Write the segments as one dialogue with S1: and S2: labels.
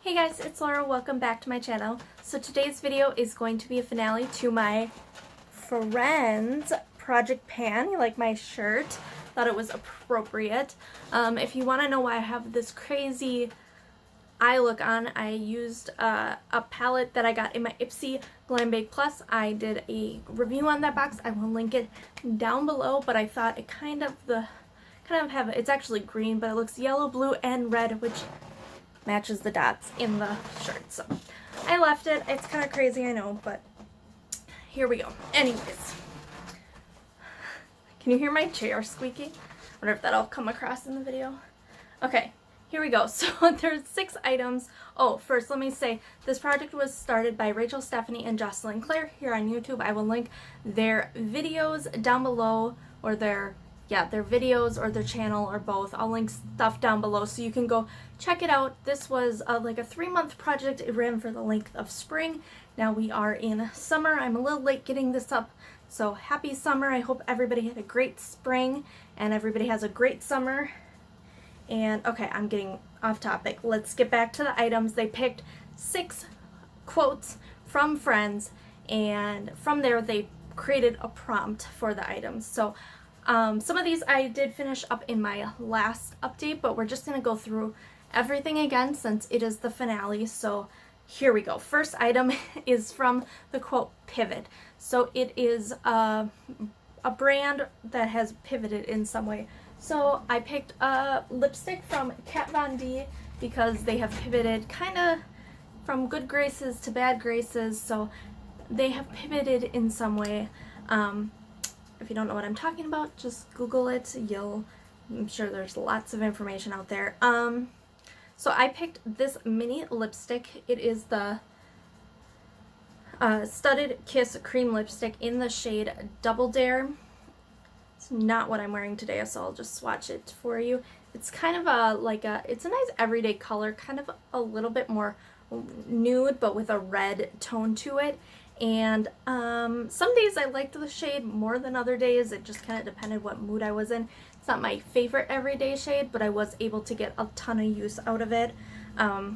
S1: Hey guys, it's Laura. Welcome back to my channel. So today's video is going to be a finale to my Friends Project Pan. You like my shirt? Thought it was appropriate. If you want to know why I have this crazy eye look on, I used a palette that I got in my Ipsy Glam Bake Plus. I did a review on that box. I will link it down below, but I thought it it's actually green, but it looks yellow, blue, and red, which matches the dots in the shirt. So I left it. It's kind of crazy, I know, but here we go. Anyways, can you hear my chair squeaking? I wonder if that'll come across in the video. Okay, here we go. So there's 6 items. Oh, first let me say this project was started by Rachel, Stephanie, and Jocelyn Claire here on YouTube. I will link their videos down below, or their videos or their channel or both. I'll link stuff down below so you can go check it out. This was like a 3-month project. It ran for the length of spring. Now we are in summer. I'm a little late getting this up, so happy summer. I hope everybody had a great spring and everybody has a great summer. And okay, I'm getting off topic. Let's get back to the items. They picked 6 quotes from Friends, and from there they created a prompt for the items. So some of these I did finish up in my last update, but we're just going to go through everything again since it is the finale. So here we go. First item is from the quote Pivot. So it is a brand that has pivoted in some way. So I picked a lipstick from Kat Von D because they have pivoted kind of from good graces to bad graces. So they have pivoted in some way. If you don't know what I'm talking about, just Google it. I'm sure there's lots of information out there. So I picked this mini lipstick. It is the Studded Kiss Cream Lipstick in the shade Double Dare. It's not what I'm wearing today, so I'll just swatch it for you. It's kind of it's a nice everyday color, kind of a little bit more nude, but with a red tone to it. And some days I liked the shade more than other days. It just kind of depended what mood I was in. It's not my favorite everyday shade, but I was able to get a ton of use out of it. I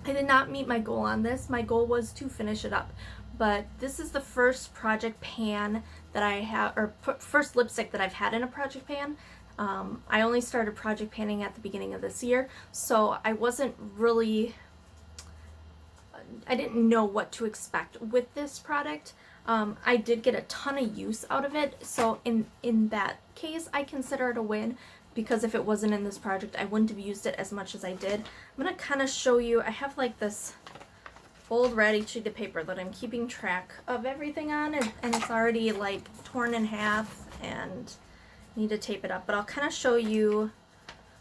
S1: did not meet my goal on this. My goal was to finish it up, but this is the first project pan that I have, or first lipstick that I've had in a project pan. I only started project panning at the beginning of this year, so I didn't know what to expect with this product. I did get a ton of use out of it, so in that case I consider it a win, because if it wasn't in this project I wouldn't have used it as much as I did. I'm going to kind of show you. I have like this old ratty sheet of paper that I'm keeping track of everything on, and it's already like torn in half and I need to tape it up, but I'll kind of show you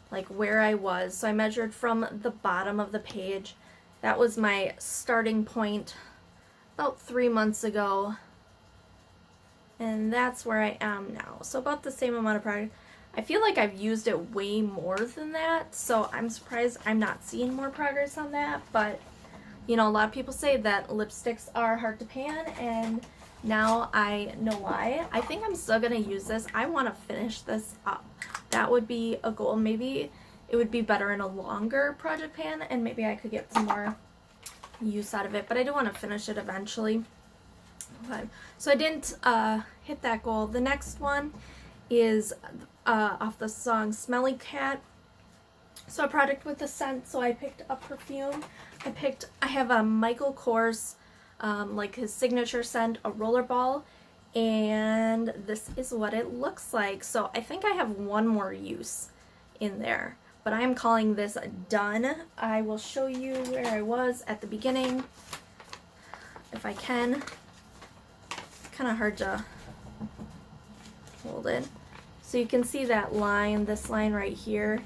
S1: like where I was. So I measured from the bottom of the page. That was my starting point about 3 months ago, and that's where I am now. So about the same amount of product. I feel like I've used it way more than that, so I'm surprised I'm not seeing more progress on that. But you know, a lot of people say that lipsticks are hard to pan, and now I know why. I think I'm still gonna use this. I want to finish this up. That would be a goal. Maybe it would be better in a longer project pan, and maybe I could get some more use out of it, but I do want to finish it eventually. Okay. So I didn't hit that goal. The next one is off the song Smelly Cat. So a product with a scent, so I picked a perfume. I have a Michael Kors, like his signature scent, a rollerball, and this is what it looks like. So I think I have one more use in there, but I am calling this done. I will show you where I was at the beginning, if I can. It's kind of hard to hold it. So you can see that line, this line right here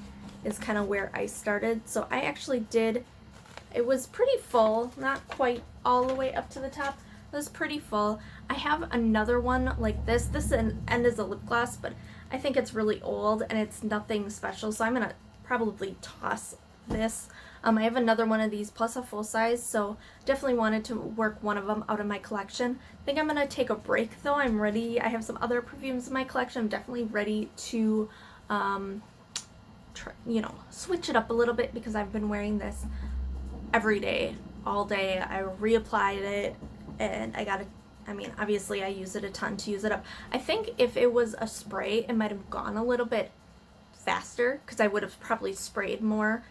S1: is kind of where I started. So I actually it was pretty full, not quite all the way up to the top. It was pretty full. I have another one like this. This end is a lip gloss, but I think it's really old and it's nothing special, so I'm going to probably toss this. I have another one of these plus a full size, so definitely wanted to work one of them out of my collection. I think I'm going to take a break though. I'm ready. I have some other perfumes in my collection. I'm definitely ready to switch it up a little bit because I've been wearing this every day, all day. I reapplied it, and I mean, obviously I use it a ton to use it up. I think if it was a spray, it might have gone a little bit faster, because I would have probably sprayed more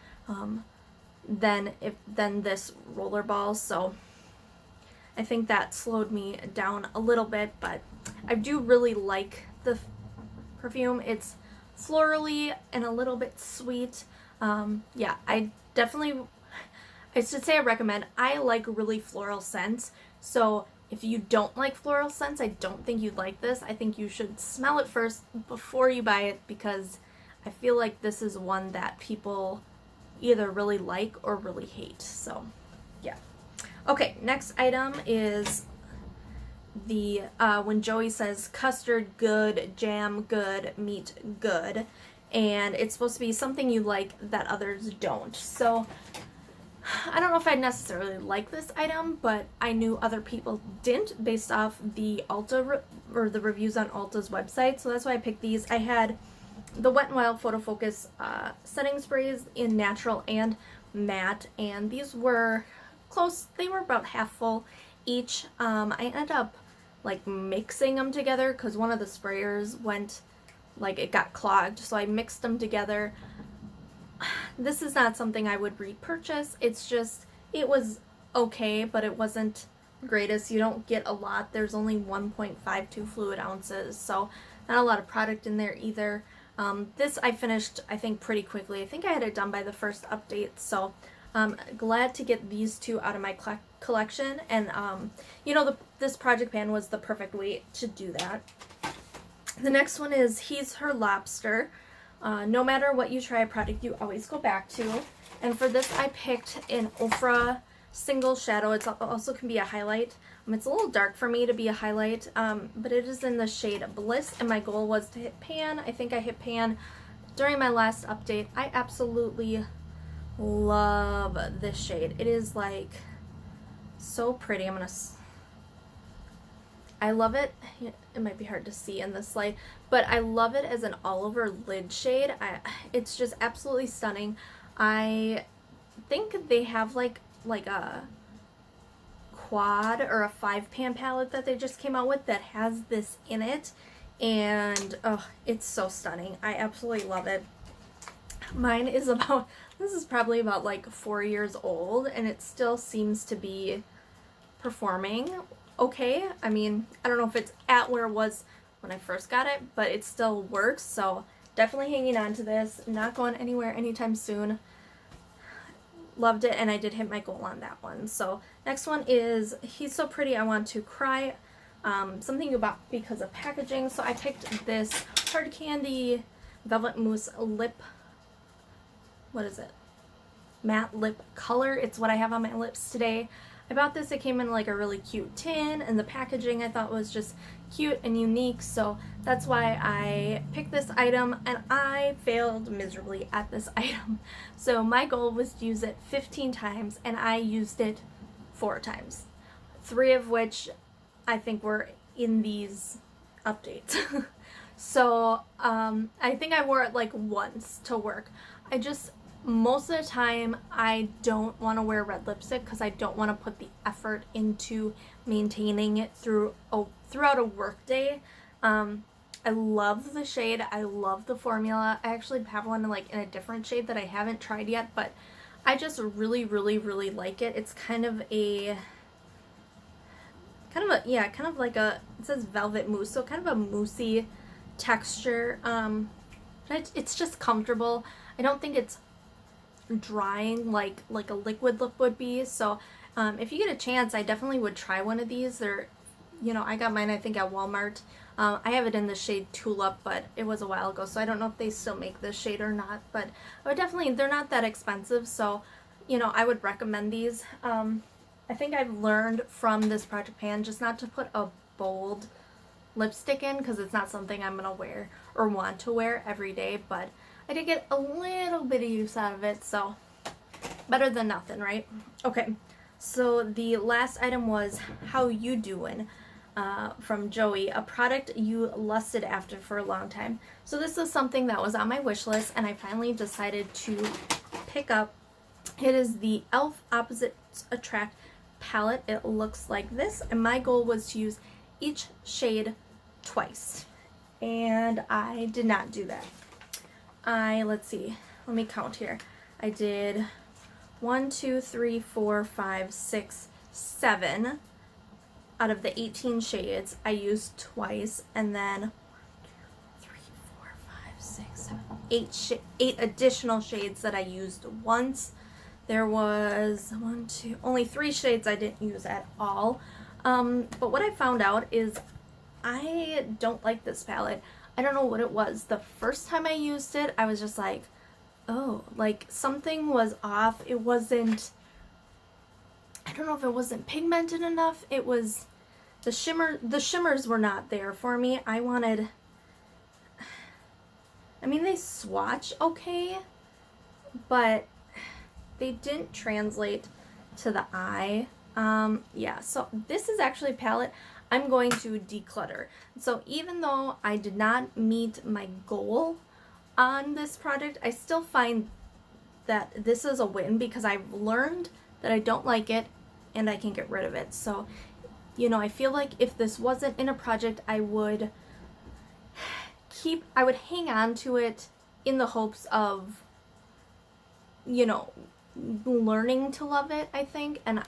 S1: than this rollerball. So I think that slowed me down a little bit, but I do really like the perfume. It's florally and a little bit sweet. Yeah, I should say I recommend. I like really floral scents, so if you don't like floral scents, I don't think you'd like this. I think you should smell it first before you buy it, because I feel like this is one that people either really like or really hate. So yeah. Okay, next item is the when Joey says custard good, jam good, meat good, and it's supposed to be something you like that others don't. So I don't know if I necessarily like this item, but I knew other people didn't based off the Ulta or the reviews on Ulta's website, so that's why I picked these. I had the Wet n Wild Photo Focus setting sprays in natural and matte, and these were close. They were about half full each. I ended up like mixing them together because one of the sprayers went, like, it got clogged, so I mixed them together. This is not something I would repurchase. It's just, it was okay, but it wasn't greatest. You don't get a lot. There's only 1.52 fluid ounces, so not a lot of product in there either. This I finished, I think, pretty quickly. I think I had it done by the first update, so I'm glad to get these two out of my collection. And you know, this project pan was the perfect way to do that. The next one is He's Her Lobster. No matter what you try a product, you always go back to. And for this, I picked an Ofra single shadow. It also can be a highlight. It's a little dark for me to be a highlight, but it is in the shade Bliss, and my goal was to hit pan. I think I hit pan during my last update. I absolutely love this shade. It is like so pretty. I love it. It might be hard to see in this light, but I love it as an all-over lid shade. It's just absolutely stunning. I think they have like a quad or a 5-pan palette that they just came out with that has this in it, and oh, it's so stunning. I absolutely love it. Mine is this is probably about like 4 years old, and it still seems to be performing okay. I mean, I don't know if it's at where it was when I first got it, but it still works, so definitely hanging on to this. Not going anywhere anytime soon. Loved it, and I did hit my goal on that one. So next one is He's So Pretty I Want to Cry. Something about because of packaging. So I picked this hard candy velvet mousse lip. What is it? Matte lip color. It's what I have on my lips today. I bought this. It came in like a really cute tin, and the packaging I thought was just cute and unique, so that's why I picked this item, and I failed miserably at this item. So my goal was to use it 15 times, and I used it 4 times. 3 of which I think were in these updates. So I think I wore it like once to work. Most of the time, I don't want to wear red lipstick because I don't want to put the effort into maintaining it throughout a work day. I love the shade. I love the formula. I actually have one like in a different shade that I haven't tried yet, but I just really, really, really like it. It's kind of like it says velvet mousse, so kind of a moussey texture. It's just comfortable. I don't think it's drying like a liquid lip would be, so if you get a chance, I definitely would try one of these. They're, you know, I got mine I think at Walmart. I have it in the shade Tulip, but it was a while ago, so I don't know if they still make this shade or not, but I would definitely, they're not that expensive, so you know, I would recommend these. I think I've learned from this project pan just not to put a bold lipstick in, because it's not something I'm gonna wear or want to wear every day, but I did get a little bit of use out of it, so better than nothing, right? Okay, so the last item was How You Doin', from Joey, a product you lusted after for a long time. So this is something that was on my wish list, and I finally decided to pick up. It is the e.l.f. Opposites Attract palette. It looks like this, and my goal was to use each shade twice, and I did not do that. Let's see, let me count here. I did 1, 2, 3, 4, 5, 6, 7 out of the 18 shades I used twice, and then 3, 4, 5, 6, 7, 8 additional shades that I used once. There was only 3 shades I didn't use at all. But what I found out is I don't like this palette. I don't know what it was. The first time I used it, I was just like, oh, like something was off. It wasn't, I don't know if it wasn't pigmented enough. It was, the shimmers were not there for me. I mean, they swatch okay, but they didn't translate to the eye. Yeah, so this is actually a palette I'm going to declutter. So even though I did not meet my goal on this project, I still find that this is a win because I've learned that I don't like it and I can get rid of it. So, you know, I feel like if this wasn't in a project, I would hang on to it in the hopes of, you know, learning to love it, I think. And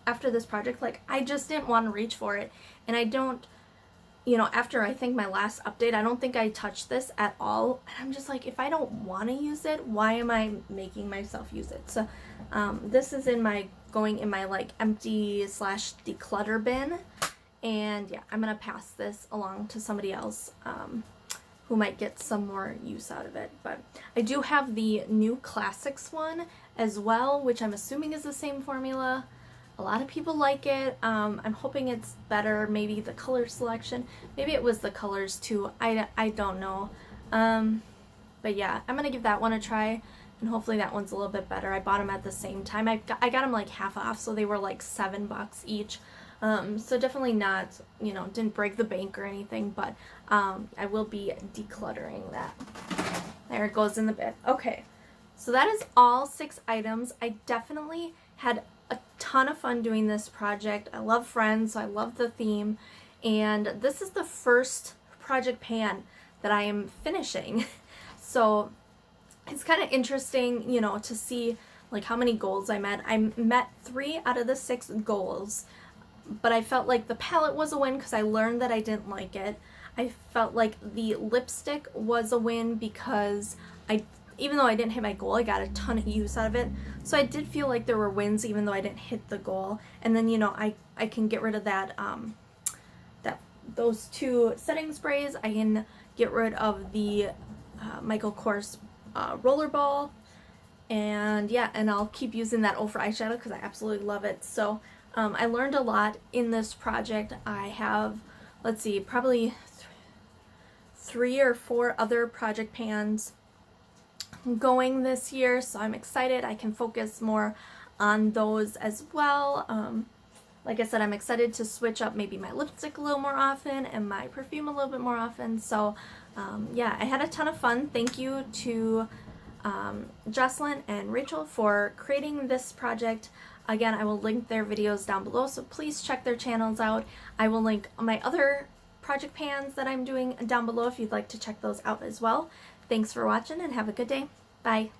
S1: after this project, like, I just didn't want to reach for it, and I don't, you know, after I think my last update, I don't think I touched this at all, and I'm just like, if I don't want to use it, why am I making myself use it? So this is going in my like empty / declutter bin, and yeah, I'm gonna pass this along to somebody else who might get some more use out of it. But I do have the new Classics one as well, which I'm assuming is the same formula. A lot of people like it. I'm hoping it's better. Maybe the color selection. Maybe it was the colors too. I don't know. But yeah, I'm gonna give that one a try, and hopefully that one's a little bit better. I bought them at the same time. I got them like half off, so they were like $7 each. So definitely not, you know, didn't break the bank or anything, but I will be decluttering that. There it goes in the bin. Okay, so that is all 6 items. I definitely had a ton of fun doing this project. I love Friends, so I love the theme, and this is the first project pan that I am finishing. So it's kind of interesting, you know, to see like how many goals I met. I met 3 out of the 6 goals, but I felt like the palette was a win because I learned that I didn't like it. I felt like the lipstick was a win because even though I didn't hit my goal, I got a ton of use out of it. So I did feel like there were wins even though I didn't hit the goal. And then, you know, I can get rid of that, those 2 setting sprays. I can get rid of the Michael Kors rollerball. And yeah, and I'll keep using that Ultra eyeshadow because I absolutely love it. So I learned a lot in this project. I have, let's see, probably 3 or 4 other project pans going this year, so I'm excited. I can focus more on those as well. Like I said, I'm excited to switch up maybe my lipstick a little more often and my perfume a little bit more often. So yeah, I had a ton of fun. Thank you to Jocelyn and Rachel for creating this project. Again, I will link their videos down below, so please check their channels out. I will link my other project pans that I'm doing down below if you'd like to check those out as well. Thanks for watching and have a good day. Bye.